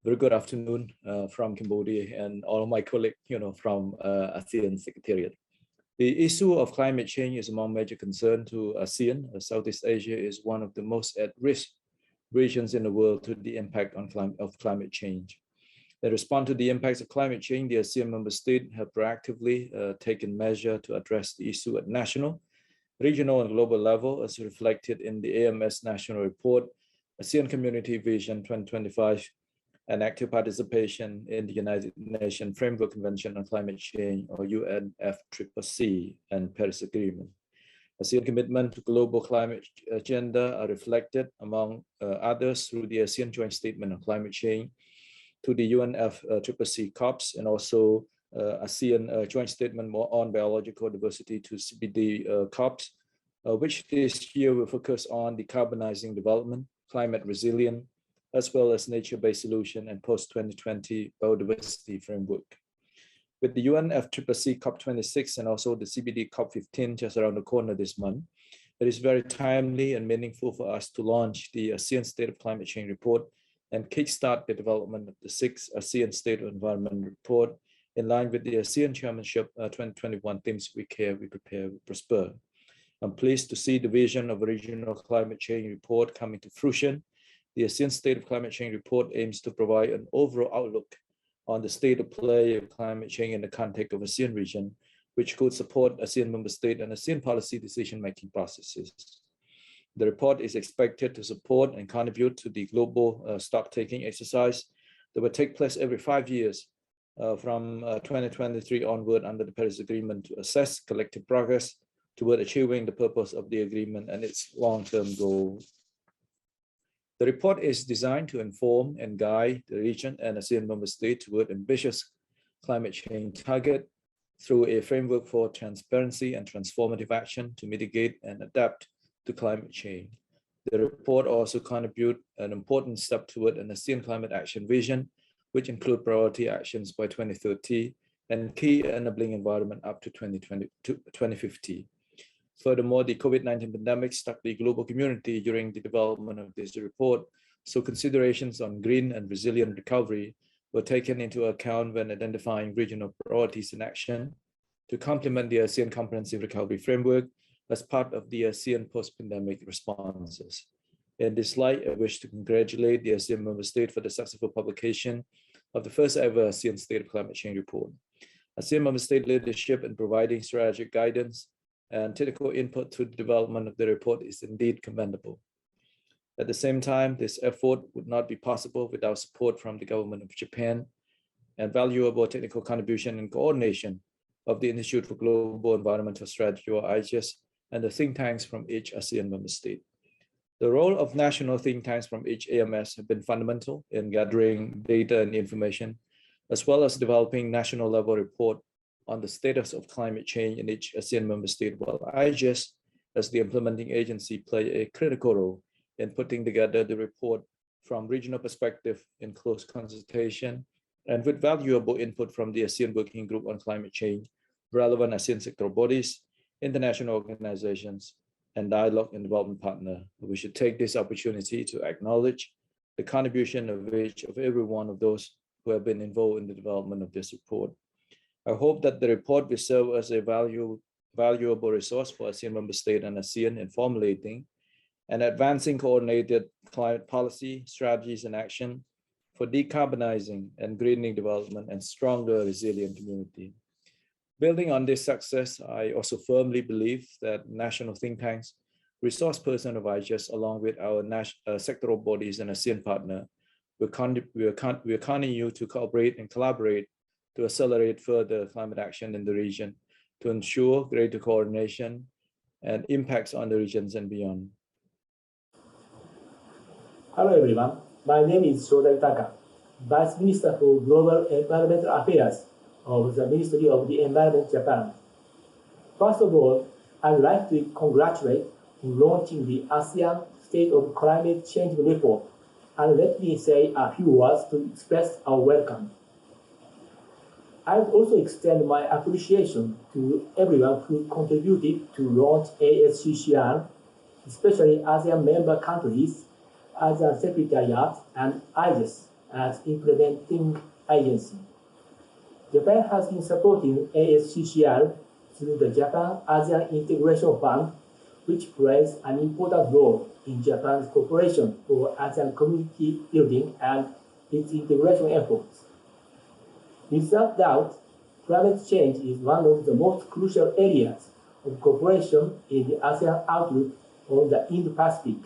Very good afternoon from Cambodia and all of my colleagues, from ASEAN Secretariat. The issue of climate change is among major concern to ASEAN. Southeast Asia is one of the most at-risk regions in the world to the impact of climate change. In response to the impacts of climate change, the ASEAN member states have proactively taken measures to address the issue at national, regional, and global level, as reflected in the AMS National Report, ASEAN Community Vision 2025, and active participation in the United Nations Framework Convention on Climate Change, or UNFCCC, and Paris Agreement. ASEAN commitment to global climate agenda are reflected, among others, through the ASEAN Joint Statement on Climate Change, to the UNFCCC COPs, and also ASEAN Joint Statement on Biological Diversity to CBD COPs, which this year will focus on decarbonizing development, climate resilience, as well as nature-based solution and post-2020 biodiversity framework. With the UNFCCC COP26 and also the CBD COP15 just around the corner this month, it is very timely and meaningful for us to launch the ASEAN State of Climate Change Report and kickstart the development of the 6th ASEAN State of Environment Report in line with the ASEAN Chairmanship 2021 themes: we care, we prepare, we prosper. I'm pleased to see the vision of a regional climate change report coming to fruition. The ASEAN State of Climate Change Report aims to provide an overall outlook on the state of play of climate change in the context of ASEAN region, which could support ASEAN member state and ASEAN policy decision-making processes. The report is expected to support and contribute to the global stock-taking exercise that will take place every 5 years from 2023 onward under the Paris Agreement to assess collective progress toward achieving the purpose of the agreement and its long-term goals. The report is designed to inform and guide the region and ASEAN member states toward ambitious climate change target through a framework for transparency and transformative action to mitigate and adapt to climate change. The report also contributes an important step toward an ASEAN climate action vision, which include priority actions by 2030 and key enabling environment up to 2050. Furthermore, the COVID-19 pandemic struck the global community during the development of this report, so considerations on green and resilient recovery were taken into account when identifying regional priorities in action to complement the ASEAN Comprehensive Recovery Framework as part of the ASEAN post-pandemic responses. In this light, I wish to congratulate the ASEAN member state for the successful publication of the first ever ASEAN State of Climate Change Report. ASEAN member state leadership in providing strategic guidance and technical input to the development of the report is indeed commendable. At the same time, this effort would not be possible without support from the government of Japan and valuable technical contribution and coordination of the Institute for Global Environmental Strategy, or IGES, and the think tanks from each ASEAN member state. The role of national think tanks from each AMS have been fundamental in gathering data and information, as well as developing national level report on the status of climate change in each ASEAN member state, while IGES, as the implementing agency, play a critical role in putting together the report from regional perspective in close consultation and with valuable input from the ASEAN Working Group on Climate Change, relevant ASEAN sectoral bodies, international organizations, and dialogue and development partner. We should take this opportunity to acknowledge the contribution of each of every one of those who have been involved in the development of this report. I hope that the report will serve as a valuable resource for ASEAN member state and ASEAN in formulating and advancing coordinated climate policy, strategies, and action for decarbonizing and greening development and stronger, resilient community. Building on this success, I also firmly believe that national think tanks, resource person of IGES, along with our sectoral bodies and ASEAN partner, will continue to cooperate and collaborate to accelerate further climate action in the region to ensure greater coordination and impacts on the regions and beyond. Hello everyone, my name is Shoda Yutaka, Vice Minister for Global Environmental Affairs of the Ministry of the Environment, Japan. First of all, I'd like to congratulate on launching the ASEAN State of Climate Change Report, and let me say a few words to express our welcome. I would also extend my appreciation to everyone who contributed to launch ASCCR, especially ASEAN member countries, ASEAN Secretariat, and IGES, as implementing agency. Japan has been supporting ASCCR through the Japan ASEAN Integration Fund, which plays an important role in Japan's cooperation for ASEAN community building and its integration efforts. Without doubt, climate change is one of the most crucial areas of cooperation in the ASEAN outlook on the Indo-Pacific.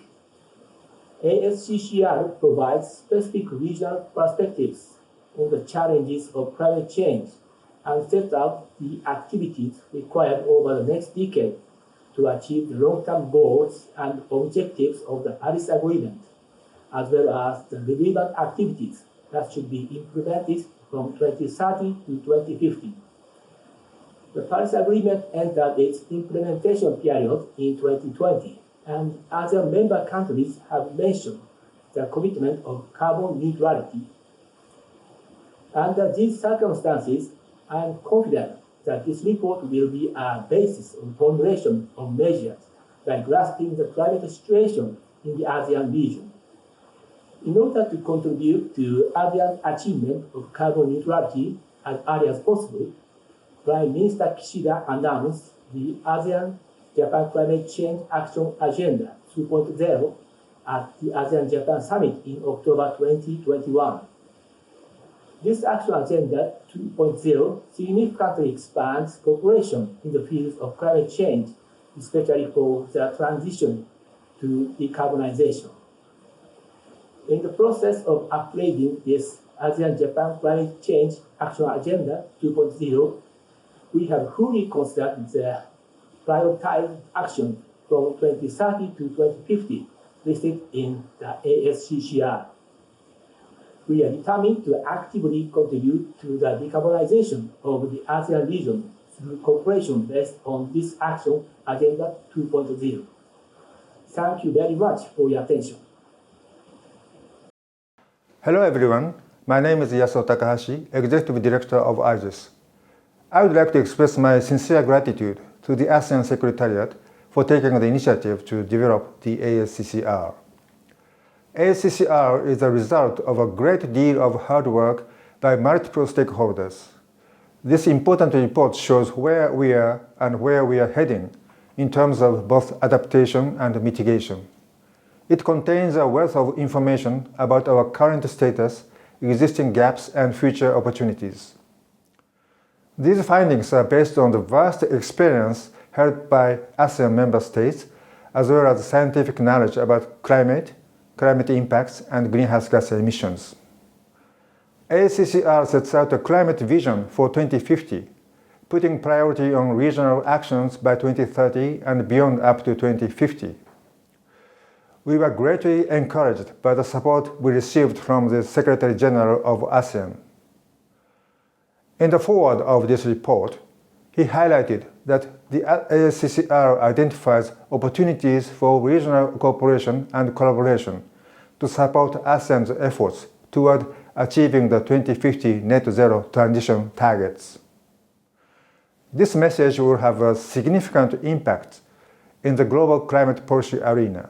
ASCCR provides specific regional perspectives on the challenges of climate change and sets out the activities required over the next decade to achieve the long-term goals and objectives of the Paris Agreement, as well as the relevant activities that should be implemented from 2030 to 2050. The Paris Agreement entered its implementation period in 2020, and other member countries have mentioned the commitment of carbon neutrality. Under these circumstances, I am confident that this report will be a basis of formulation of measures by grasping the climate situation in the ASEAN region. In order to contribute to ASEAN achievement of carbon neutrality as early as possible, Prime Minister Kishida announced the ASEAN-Japan Climate Change Action Agenda 2.0 at the ASEAN-Japan Summit in October 2021. This Action Agenda 2.0 significantly expands cooperation in the fields of climate change, especially for the transition to decarbonization. In the process of upgrading this ASEAN-Japan Climate Change Action Agenda 2.0, we have fully considered the prioritized action from 2030 to 2050 listed in the ASCCR. We are determined to actively contribute to the decarbonization of the ASEAN region through cooperation based on this Action Agenda 2.0. Thank you very much for your attention. Hello everyone, my name is Yasuo Takahashi, Executive Director of IGES. I would like to express my sincere gratitude to the ASEAN Secretariat for taking the initiative to develop the ASCCR. ASCCR is a result of a great deal of hard work by multiple stakeholders. This important report shows where we are and where we are heading in terms of both adaptation and mitigation. It contains a wealth of information about our current status, existing gaps, and future opportunities. These findings are based on the vast experience held by ASEAN member states, as well as scientific knowledge about climate impacts, and greenhouse gas emissions. ASCCR sets out a climate vision for 2050, putting priority on regional actions by 2030 and beyond up to 2050. We were greatly encouraged by the support we received from the Secretary General of ASEAN. In the foreword of this report, he highlighted that the ASCCR identifies opportunities for regional cooperation and collaboration to support ASEAN's efforts toward achieving the 2050 net zero transition targets. This message will have a significant impact in the global climate policy arena.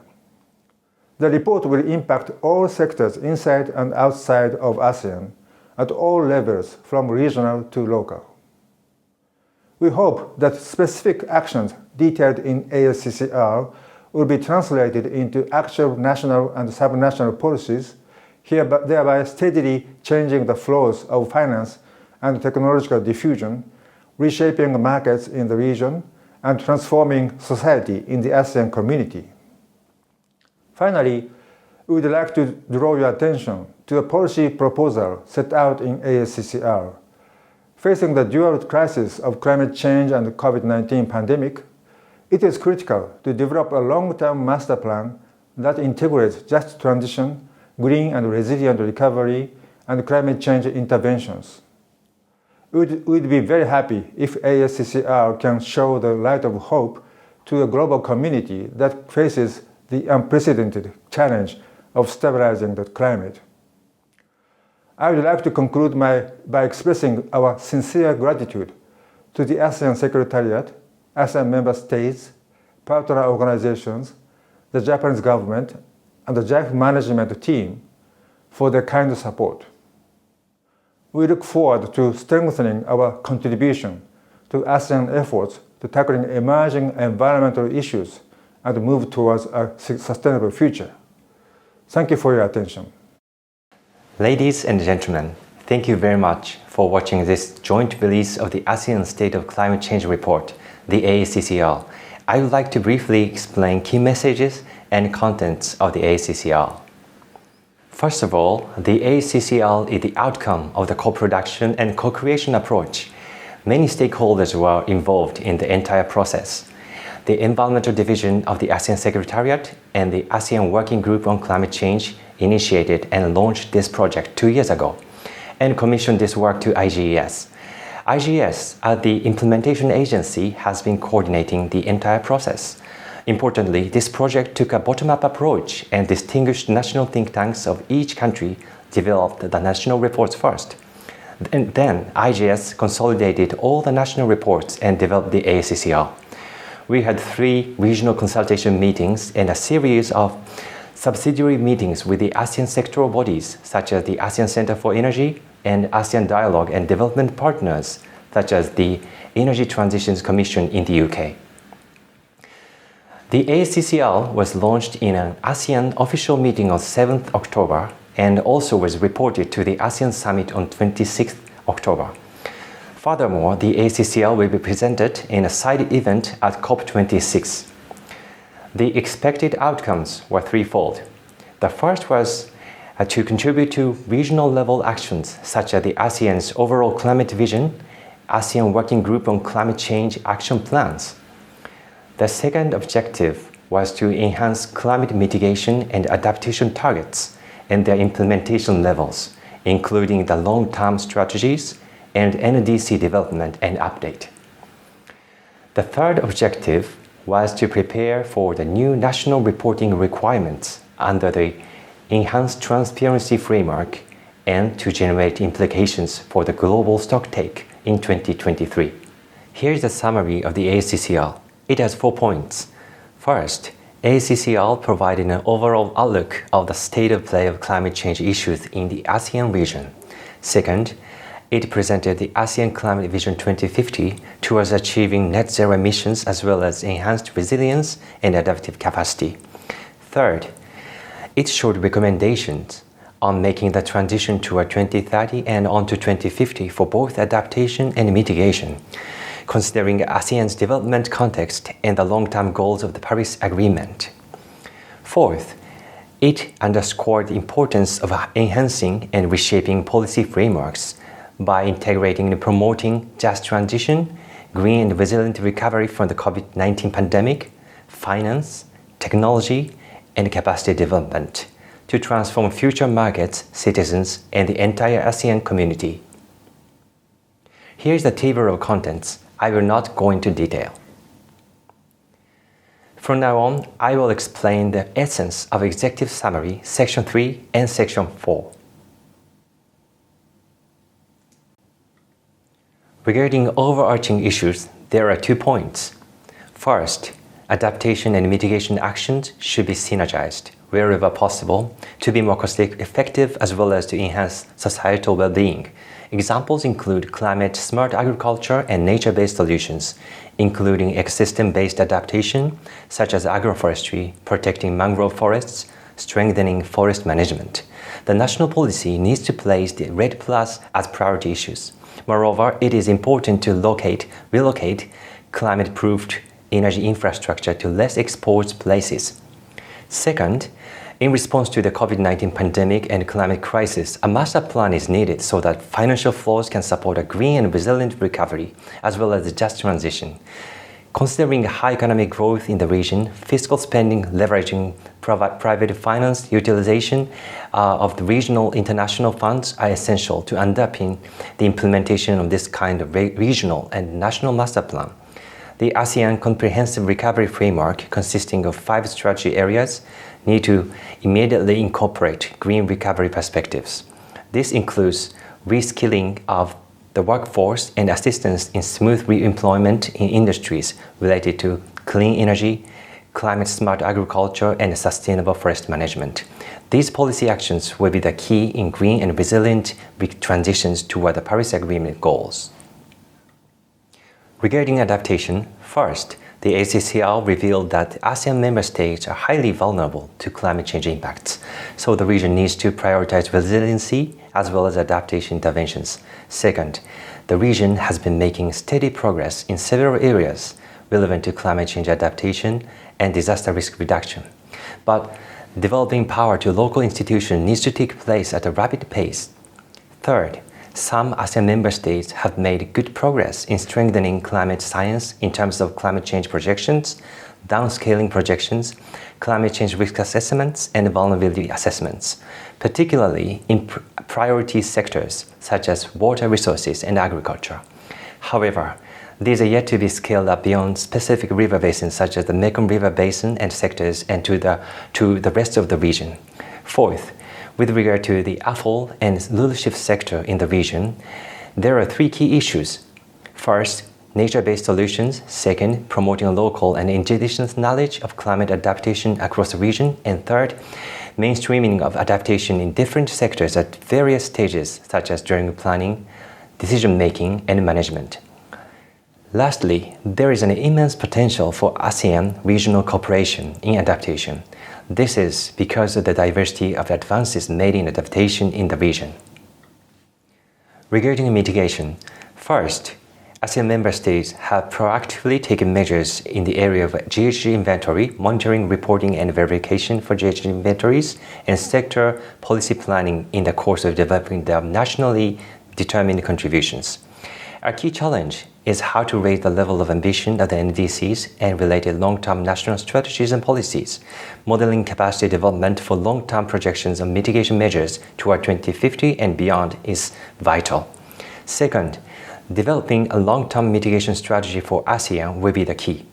The report will impact all sectors inside and outside of ASEAN at all levels, from regional to local. We hope that specific actions detailed in ASCCR will be translated into actual national and subnational policies, thereby steadily changing the flows of finance and technological diffusion, reshaping markets in the region, and transforming society in the ASEAN community. Finally, we would like to draw your attention to a policy proposal set out in ASCCR. Facing the dual crisis of climate change and the COVID-19 pandemic, it is critical to develop a long-term master plan that integrates just transition, green and resilient recovery, and climate change interventions. We'd be very happy if ASCCR can show the light of hope to a global community that faces the unprecedented challenge of stabilizing the climate. I would like to conclude by expressing our sincere gratitude to the ASEAN Secretariat, ASEAN member states, partner organizations, the Japanese government, and the JAIF management team for their kind support. We look forward to strengthening our contribution to ASEAN efforts to tackling emerging environmental issues and move towards a sustainable future. Thank you for your attention. Ladies and gentlemen, thank you very much for watching this joint release of the ASEAN State of Climate Change Report, the ASCCR. I would like to briefly explain key messages and contents of the ASCCR. First of all, the ASCCR is the outcome of the co-production and co-creation approach. Many stakeholders were involved in the entire process. The Environmental Division of the ASEAN Secretariat and the ASEAN Working Group on Climate Change initiated and launched this project 2 years ago and commissioned this work to IGES. IGES, as the implementation agency, has been coordinating the entire process. Importantly, this project took a bottom-up approach and distinguished national think tanks of each country developed the national reports first. And then IGES consolidated all the national reports and developed the ASCCR. We had 3 regional consultation meetings and a series of subsidiary meetings with the ASEAN sectoral bodies such as the ASEAN Center for Energy and ASEAN Dialogue and Development Partners such as the Energy Transitions Commission in the UK. The ASCCR was launched in an ASEAN official meeting on 7th October and also was reported to the ASEAN Summit on 26th October. Furthermore, the ASCCR will be presented in a side event at COP26. The expected outcomes were threefold. The first was to contribute to regional level actions such as the ASEAN's overall climate vision, ASEAN Working Group on Climate Change action plans. The second objective was to enhance climate mitigation and adaptation targets and their implementation levels, including the long-term strategies and NDC development and update. The third objective was to prepare for the new national reporting requirements under the Enhanced Transparency Framework and to generate implications for the global stocktake in 2023. Here's a summary of the ASCCR. It has 4 points. First, ASCCR provided an overall outlook of the state of play of climate change issues in the ASEAN region. Second, it presented the ASEAN Climate Vision 2050 towards achieving net zero emissions as well as enhanced resilience and adaptive capacity. Third, it showed recommendations on making the transition toward 2030 and on to 2050 for both adaptation and mitigation, considering ASEAN's development context and the long-term goals of the Paris Agreement. Fourth, it underscored the importance of enhancing and reshaping policy frameworks by integrating and promoting just transition, green and resilient recovery from the COVID-19 pandemic, finance, technology, and capacity development to transform future markets, citizens, and the entire ASEAN community. Here's the table of contents. I will not go into detail. From now on, I will explain the essence of Executive Summary, Section 3 and Section 4. Regarding overarching issues, there are 2 points. First, adaptation and mitigation actions should be synergized wherever possible to be more cost-effective as well as to enhance societal well-being. Examples include climate-smart agriculture and nature-based solutions, including ecosystem-based adaptation, such as agroforestry, protecting mangrove forests, strengthening forest management. The national policy needs to place the REDD+ as priority issues. Moreover, it is important to relocate climate-proofed energy infrastructure to less exposed places. Second, in response to the COVID-19 pandemic and climate crisis, a master plan is needed so that financial flows can support a green and resilient recovery, as well as a just transition. Considering high economic growth in the region, fiscal spending leveraging private finance utilization of the regional international funds are essential to underpin the implementation of this kind of regional and national master plan. The ASEAN Comprehensive Recovery Framework, consisting of 5 strategy areas, need to immediately incorporate green recovery perspectives. This includes reskilling of the workforce and assistance in smooth re-employment in industries related to clean energy, climate-smart agriculture, and sustainable forest management. These policy actions will be the key in green and resilient transitions toward the Paris Agreement goals. Regarding adaptation, first, the ACCL revealed that ASEAN member states are highly vulnerable to climate change impacts, so the region needs to prioritize resiliency as well as adaptation interventions. Second, the region has been making steady progress in several areas relevant to climate change adaptation and disaster risk reduction. But developing power to local institutions needs to take place at a rapid pace. Third, some ASEAN member states have made good progress in strengthening climate science in terms of climate change projections, downscaling projections, climate change risk assessments, and vulnerability assessments, particularly in priority sectors such as water resources and agriculture. However, these are yet to be scaled up beyond specific river basins such as the Mekong River Basin and sectors and to the rest of the region. Fourth, with regard to the Accl and rulership sector in the region, there are three key issues. First, nature-based solutions. Second, promoting local and indigenous knowledge of climate adaptation across the region. And third, mainstreaming of adaptation in different sectors at various stages, such as during planning, decision-making, and management. Lastly, there is an immense potential for ASEAN regional cooperation in adaptation. This is because of the diversity of advances made in adaptation in the region. Regarding mitigation, first, ASEAN member states have proactively taken measures in the area of GHG inventory, monitoring, reporting, and verification for GHG inventories, and sector policy planning in the course of developing their nationally determined contributions. Our key challenge is how to raise the level of ambition of the NDCs and related long-term national strategies and policies. Modeling capacity development for long-term projections of mitigation measures toward 2050 and beyond is vital. Second, developing a long-term mitigation strategy for ASEAN will be the key.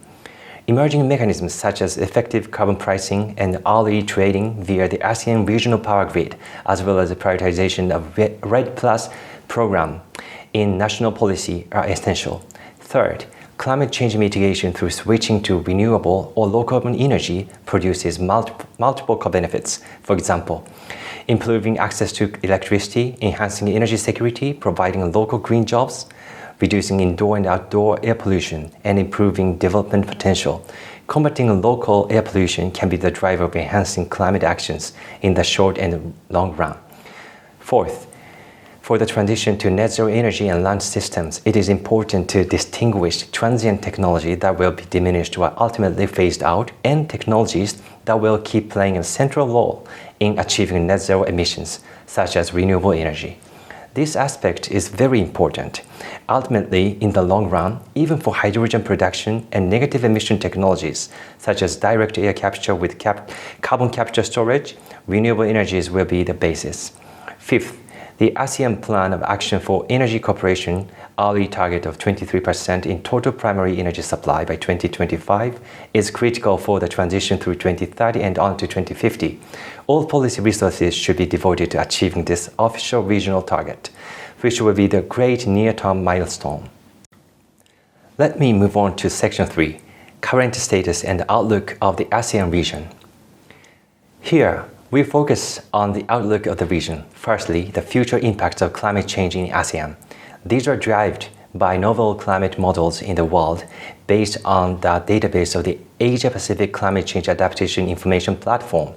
Emerging mechanisms such as effective carbon pricing and early trading via the ASEAN regional power grid, as well as the prioritization of RED Plus program in national policy are essential. Third, climate change mitigation through switching to renewable or low-carbon energy produces multiple co-benefits. For example, improving access to electricity, enhancing energy security, providing local green jobs, reducing indoor and outdoor air pollution, and improving development potential. Combating local air pollution can be the driver of enhancing climate actions in the short and long run. Fourth, for the transition to net zero energy and land systems, it is important to distinguish transient technology that will be diminished or ultimately phased out and technologies that will keep playing a central role in achieving net zero emissions, such as renewable energy. This aspect is very important. Ultimately, in the long run, even for hydrogen production and negative emission technologies, such as direct air capture with carbon capture storage, renewable energies will be the basis. Fifth, the ASEAN Plan of Action for Energy Cooperation early target of 23% in total primary energy supply by 2025 is critical for the transition through 2030 and on to 2050. All policy resources should be devoted to achieving this official regional target, which will be the great near-term milestone. Let me move on to Section 3, Current Status and Outlook of the ASEAN region. Here, we focus on the outlook of the region. Firstly, the future impacts of climate change in ASEAN. These are derived by novel climate models in the world based on the database of the Asia-Pacific Climate Change Adaptation Information Platform.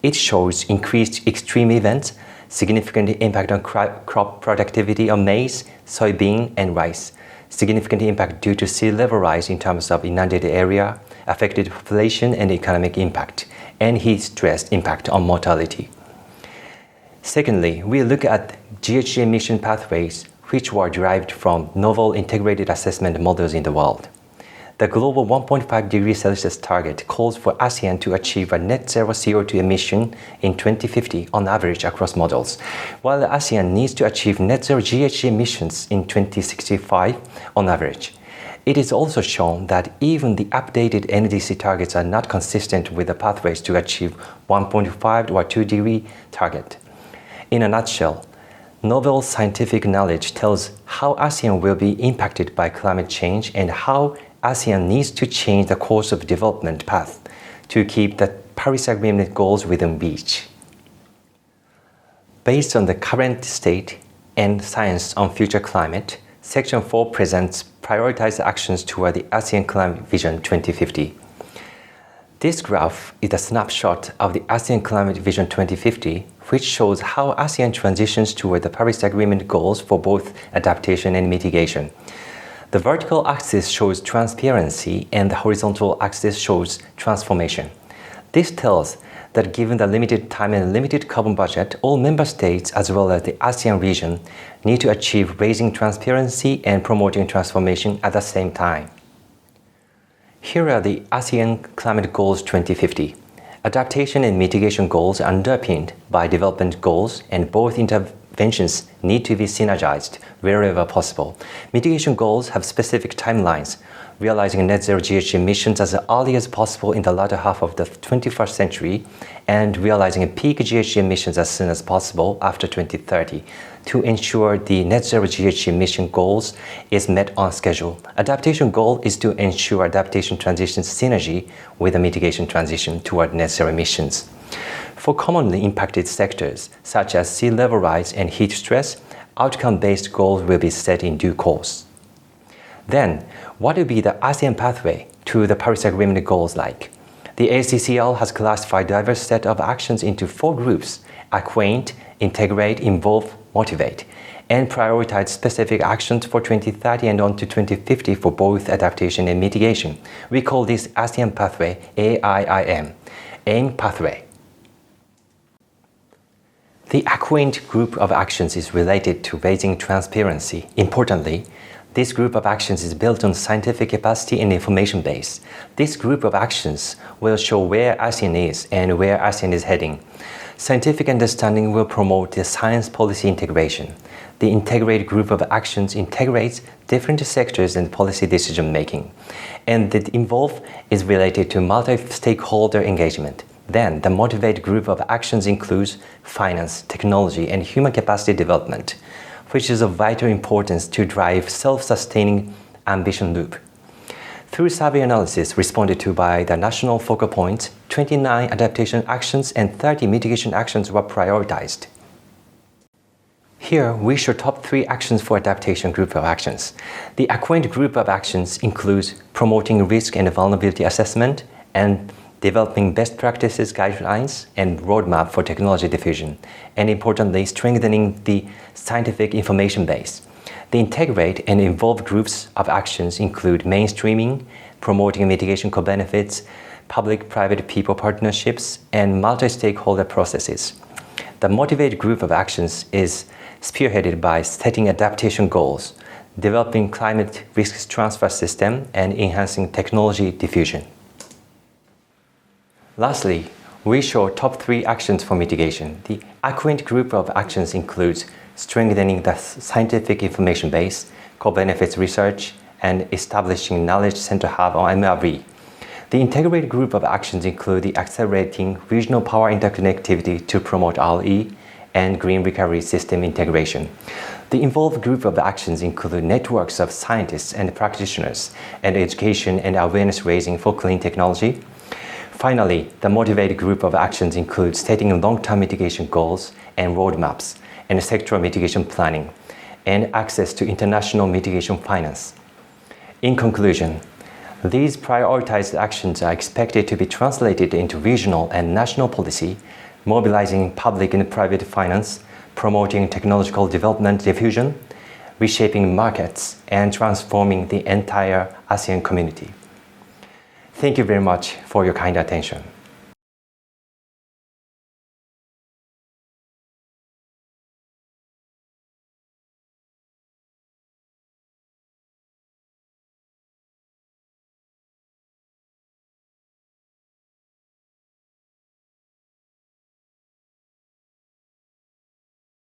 It shows increased extreme events, significant impact on crop productivity on maize, soybean, and rice, significant impact due to sea level rise in terms of inundated area, affected population and economic impact, and heat stress impact on mortality. Secondly, we look at Ghg Emission Pathways, which were derived from novel integrated assessment models in the world. The global 1.5 degrees Celsius target calls for ASEAN to achieve a net zero CO2 emission in 2050 on average across models, while ASEAN needs to achieve net zero GHG emissions in 2065 on average. It is also shown that even the updated NDC targets are not consistent with the pathways to achieve 1.5 or 2 degree target. In a nutshell, novel scientific knowledge tells how ASEAN will be impacted by climate change and how ASEAN needs to change the course of development path to keep the Paris Agreement goals within reach. Based on the current state and science on future climate, Section 4 presents prioritized actions toward the ASEAN Climate Vision 2050. This graph is a snapshot of the ASEAN Climate Vision 2050, which shows how ASEAN transitions toward the Paris Agreement goals for both adaptation and mitigation. The vertical axis shows transparency and the horizontal axis shows transformation. This tells that given the limited time and limited carbon budget, all member states as well as the ASEAN region need to achieve raising transparency and promoting transformation at the same time. Here are the ASEAN Climate Goals 2050. Adaptation and mitigation goals are underpinned by development goals, and both interventions need to be synergized wherever possible. Mitigation goals have specific timelines, realizing net zero GHG emissions as early as possible in the latter half of the 21st century, and realizing peak GHG emissions as soon as possible after 2030 to ensure the net zero GHG emission goals is met on schedule. Adaptation goal is to ensure adaptation transition synergy with the mitigation transition toward net zero emissions. For commonly impacted sectors, such as sea level rise and heat stress, outcome-based goals will be set in due course. Then, what will be the ASEAN pathway to the Paris Agreement goals like? The ACCL has classified a diverse set of actions into 4 groups: acquaint, integrate, involve, motivate, and prioritize specific actions for 2030 and on to 2050 for both adaptation and mitigation. We call this ASEAN pathway AIIM, AIM pathway. The acquaint group of actions is related to raising transparency. Importantly, this group of actions is built on scientific capacity and information base. This group of actions will show where ASEAN is and where ASEAN is heading. Scientific understanding will promote the science policy integration. The integrated group of actions integrates different sectors and policy decision making. And the involve is related to multi-stakeholder engagement. Then, the motivate group of actions includes finance, technology, and human capacity development, which is of vital importance to drive self-sustaining ambition loop. Through survey analysis responded to by the national focal points, 29 adaptation actions and 30 mitigation actions were prioritized. Here, we show top 3 actions for adaptation group of actions. The acquaint group of actions includes promoting risk and vulnerability assessment and developing best practices guidelines and roadmap for technology diffusion, and importantly, strengthening the scientific information base. The integrate and involve groups of actions include mainstreaming, promoting mitigation co-benefits, public-private people partnerships, and multi-stakeholder processes. The motivate group of actions is spearheaded by setting adaptation goals, developing climate risk transfer system, and enhancing technology diffusion. Lastly, we show top 3 actions for mitigation. The acquaint group of actions includes strengthening the scientific information base, co-benefits research, and establishing knowledge center hub on MRV. The integrated group of actions include the accelerating regional power interconnectivity to promote RE and green recovery system integration. The involved group of actions include networks of scientists and practitioners, and education and awareness raising for clean technology. Finally, the motivated group of actions includes setting long-term mitigation goals and roadmaps, and sectoral mitigation planning, and access to international mitigation finance. In conclusion, these prioritized actions are expected to be translated into regional and national policy, mobilizing public and private finance, promoting technological development diffusion, reshaping markets, and transforming the entire ASEAN community. Thank you very much for your kind attention.